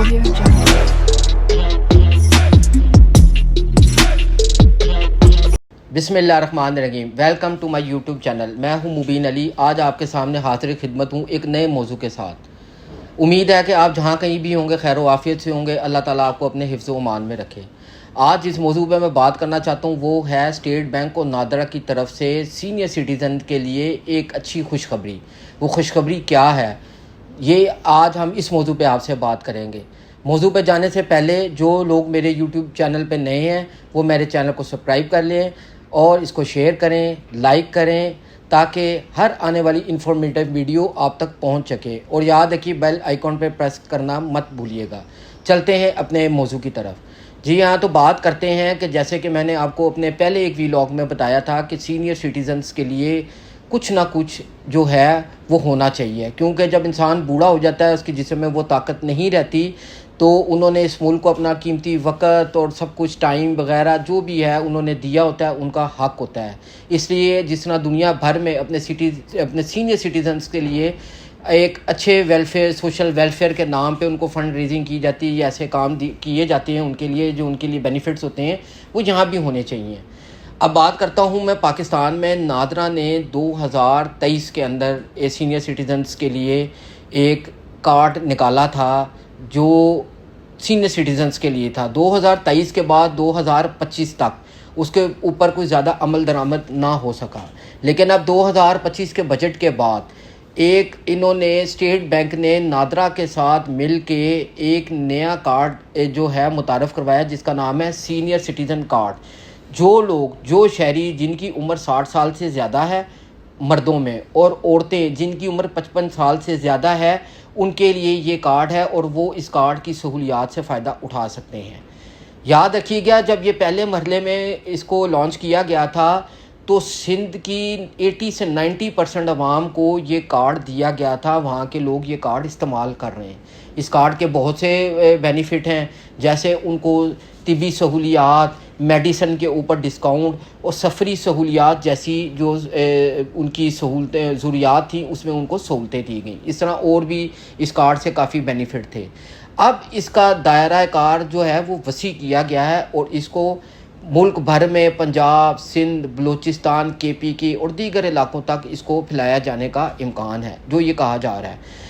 Audio Jungle. बिस्मिल्लाहिर्रहमानिर्रहीम। Welcome to my YouTube channel. मैं हूं मुबीन अली। आज आपके सामने हाजिर खिदमत हूं एक नए मौजू के साथ। उम्मीद है कि आप जहां कहीं भी होंगे खैर व आफियत से होंगे। अल्लाह ताला आपको अपने हिफ्ज़ व अमान में रखे। आज जिस मौजू पे मैं बात करना चाहता हूं वो है स्टेट बैंक और नादरा की तरफ से सीनियर सिटीज़न के लिए एक अच्छी खुशखबरी। वो खुशखबरी क्या है ये आज हम इस मौजू पे आपसे बात करेंगे। मौजू पे जाने से पहले जो लोग मेरे यूट्यूब चैनल पे नए हैं वो मेरे चैनल को सब्सक्राइब कर लें और इसको शेयर करें, लाइक करें, ताकि हर आने वाली इन्फॉर्मेटिव वीडियो आप तक पहुंच सके। और याद रखिए बेल आइकॉन पे प्रेस करना मत भूलिएगा। चलते हैं अपने मौजू की तरफ। जी हाँ, तो बात करते हैं कि जैसे कि मैंने आपको अपने पहले एक वीलॉग में बताया था कि सीनियर सिटीज़न्स के लिए कुछ ना कुछ जो है वो होना चाहिए, क्योंकि जब इंसान बूढ़ा हो जाता है उसके जिस्म में वो ताकत नहीं रहती, तो उन्होंने इस मुल्क को अपना कीमती वक़्त और सब कुछ टाइम वगैरह जो भी है उन्होंने दिया होता है, उनका हक़ होता है। इसलिए जिस तरह दुनिया भर में अपने सीनियर सिटीज़न्स के लिए एक अच्छे वेलफेयर, सोशल वेलफेयर के नाम पे उनको फ़ंड रेजिंग की जाती है या ऐसे काम किए जाते हैं उनके लिए, जो उनके लिए बेनिफिट्स होते हैं वो यहाँ भी होने चाहिए। अब बात करता हूँ मैं पाकिस्तान में। नादरा ने 2023 के अंदर सीनियर सिटीज़न्स के लिए एक कार्ड निकाला था जो सीनियर सिटीज़न्स के लिए था। 2023 के बाद 2025 तक उसके ऊपर कोई ज़्यादा अमल दरामद ना हो सका, लेकिन अब 2025 के बजट के बाद एक इन्होंने स्टेट बैंक ने नादरा के साथ मिल के एक नया कार्ड जो है मुतारफ़ करवाया जिसका नाम है सीनियर सिटीज़न कार्ड। जो शहरी जिनकी उम्र 60 साल से ज़्यादा है मर्दों में, और औरतें जिनकी उम्र 55 साल से ज़्यादा है, उनके लिए ये कार्ड है और वो इस कार्ड की सहूलियात से फ़ायदा उठा सकते हैं। याद रखिएगा, जब ये पहले मरहले में इसको लॉन्च किया गया था तो सिंध की 80 से 90% अवाम को ये कार्ड दिया गया था। वहाँ के लोग ये कार्ड इस्तेमाल कर रहे हैं। इस कार्ड के बहुत से बेनिफिट हैं, जैसे उनको तिबी सहूलियात, मेडिसन के ऊपर डिस्काउंट और सफरी सहूलियात जैसी जो उनकी सहूलतें ज़रूरियात थी उसमें उनको सहूलतें दी गई। इस तरह और भी इस कार्ड से काफ़ी बेनिफिट थे। अब इसका दायरा कार जो है वो वसी किया गया है और इसको मुल्क भर में पंजाब, सिंध, बलूचिस्तान, KP और दीगर इलाकों तक इसको फैलाया जाने का इम्कान है, जो ये कहा जा रहा है।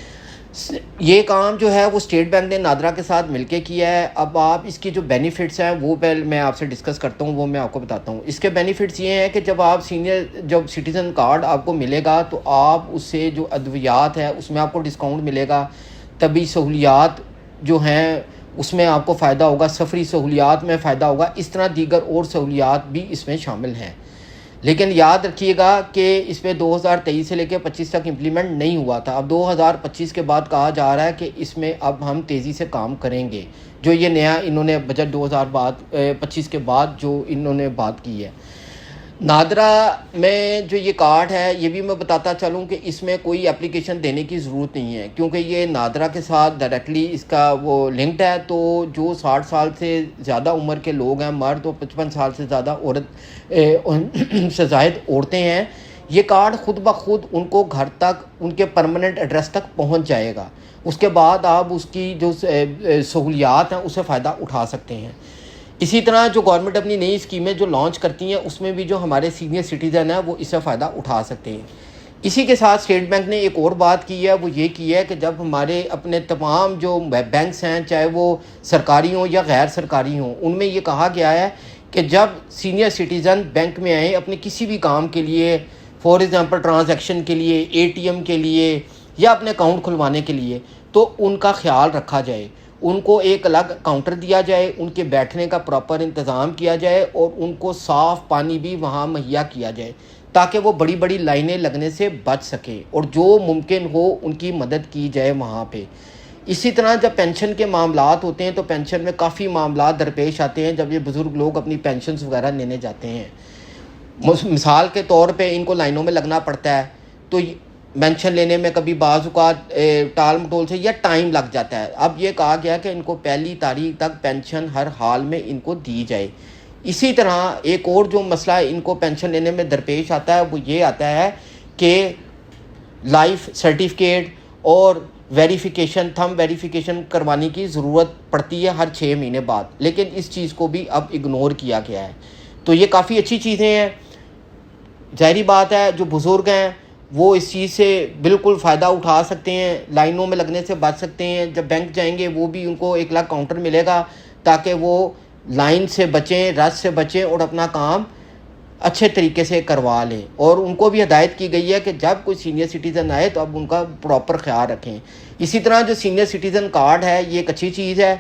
ये काम जो है वो स्टेट बैंक ने नादरा के साथ मिलके किया है। अब आप इसकी जो बेनिफिट्स हैं वो पहले मैं आपसे डिस्कस करता हूँ, वो मैं आपको बताता हूँ। इसके बेनिफिट्स ये हैं कि जब सिटीज़न कार्ड आपको मिलेगा तो आप उससे जो अद्वियात है उसमें आपको डिस्काउंट मिलेगा, तभी सहूलियात जो हैं उसमें आपको फ़ायदा होगा, सफरी सहूलियात में फ़ायदा होगा। इस तरह दीगर और सहूलियात भी इसमें शामिल हैं। लेकिन याद रखिएगा कि इसमें 2023 से लेकर 25 तक इम्प्लीमेंट नहीं हुआ था। अब 2025 के बाद कहा जा रहा है कि इसमें अब हम तेज़ी से काम करेंगे। जो ये नया इन्होंने बजट 2025 के बाद जो इन्होंने बात की है। नादरा में जो ये कार्ड है ये भी मैं बताता चलूँ कि इसमें कोई एप्लीकेशन देने की ज़रूरत नहीं है, क्योंकि ये नादरा के साथ डायरेक्टली इसका वो लिंक्ड है। तो जो 60 साल से ज़्यादा उम्र के लोग हैं मर्द, और 55 साल से ज़्यादा औरत से ज़ायद औरतें हैं, ये कार्ड ख़ुद ब खुद उनको घर तक, उनके परमानेंट एड्रेस तक पहुंच जाएगा। उसके बाद आप उसकी जो सहूलियात हैं उससे फ़ायदा उठा सकते हैं। इसी तरह जो गवर्नमेंट अपनी नई स्कीमें जो लॉन्च करती हैं उसमें भी जो हमारे सीनियर सिटीज़न हैं वो इससे फ़ायदा उठा सकते हैं। इसी के साथ स्टेट बैंक ने एक और बात की है, वो ये की है कि जब हमारे अपने तमाम जो बैंक्स हैं, चाहे वो सरकारी हों या गैर सरकारी हों, उनमें ये कहा गया है कि जब सीनियर सिटीज़न बैंक में आएँ अपने किसी भी काम के लिए, फॉर एग्ज़ाम्पल ट्रांजैक्शन के लिए, ATM के लिए या अपने अकाउंट खुलवाने के लिए, तो उनका ख्याल रखा जाए। उनको एक अलग काउंटर दिया जाए, उनके बैठने का प्रॉपर इंतज़ाम किया जाए और उनको साफ़ पानी भी वहाँ मुहैया किया जाए, ताकि वो बड़ी बड़ी लाइनें लगने से बच सके और जो मुमकिन हो उनकी मदद की जाए वहाँ पे। इसी तरह जब पेंशन के मामलात होते हैं तो पेंशन में काफ़ी मामलात दरपेश आते हैं जब ये बुज़ुर्ग लोग अपनी पेंशन वगैरह लेने जाते हैं। मिसाल के तौर पे इनको लाइनों में लगना पड़ता है, तो पेंशन लेने में कभी बाज़-औक़ात टाल मटोल से या टाइम लग जाता है। अब ये कहा गया कि इनको पहली तारीख तक पेंशन हर हाल में इनको दी जाए। इसी तरह एक और जो मसला इनको पेंशन लेने में दरपेश आता है वो ये आता है कि लाइफ सर्टिफिकेट और ویریفیکیشن تھم ویریفیکیشن کروانے کی ضرورت پڑتی ہے ہر 6 مہینے بعد، لیکن اس چیز کو بھی اب اگنور کیا گیا ہے. تو یہ کافی اچھی چیزیں ہیں. ظاہری بات ہے جو بزرگ ہیں وہ اس چیز سے بالکل فائدہ اٹھا سکتے ہیں، لائنوں میں لگنے سے بچ سکتے ہیں. جب بینک جائیں گے وہ بھی ان کو 1 لاکھ کاؤنٹر ملے گا تاکہ وہ لائن سے بچیں، رش سے بچیں اور اپنا کام اچھے طریقے سے کروا لیں. اور ان کو بھی ہدایت کی گئی ہے کہ جب کوئی سینئر سٹیزن آئے تو اب ان کا پراپر خیال رکھیں. اسی طرح جو سینئر سٹیزن کارڈ ہے یہ ایک اچھی چیز ہے.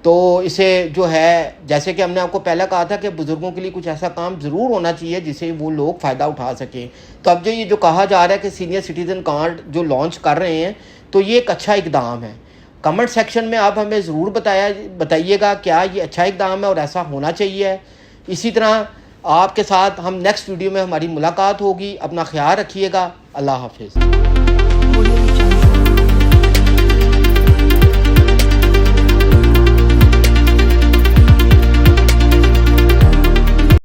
تو اسے جو ہے جیسے کہ ہم نے آپ کو پہلے کہا تھا کہ بزرگوں کے لیے کچھ ایسا کام ضرور ہونا چاہیے جس سے وہ لوگ فائدہ اٹھا سکیں. تو اب جو یہ جو کہا جا رہا ہے کہ سینئر سٹیزن کارڈ جو لانچ کر رہے ہیں تو یہ ایک اچھا اقدام ہے. کمنٹ سیکشن میں آپ ہمیں ضرور بتائیے گا کیا یہ اچھا اقدام ہے اور ایسا ہونا چاہیے. اسی طرح آپ کے ساتھ ہم نیکسٹ ویڈیو میں ہماری ملاقات ہوگی. اپنا خیال رکھیے گا. اللہ حافظ.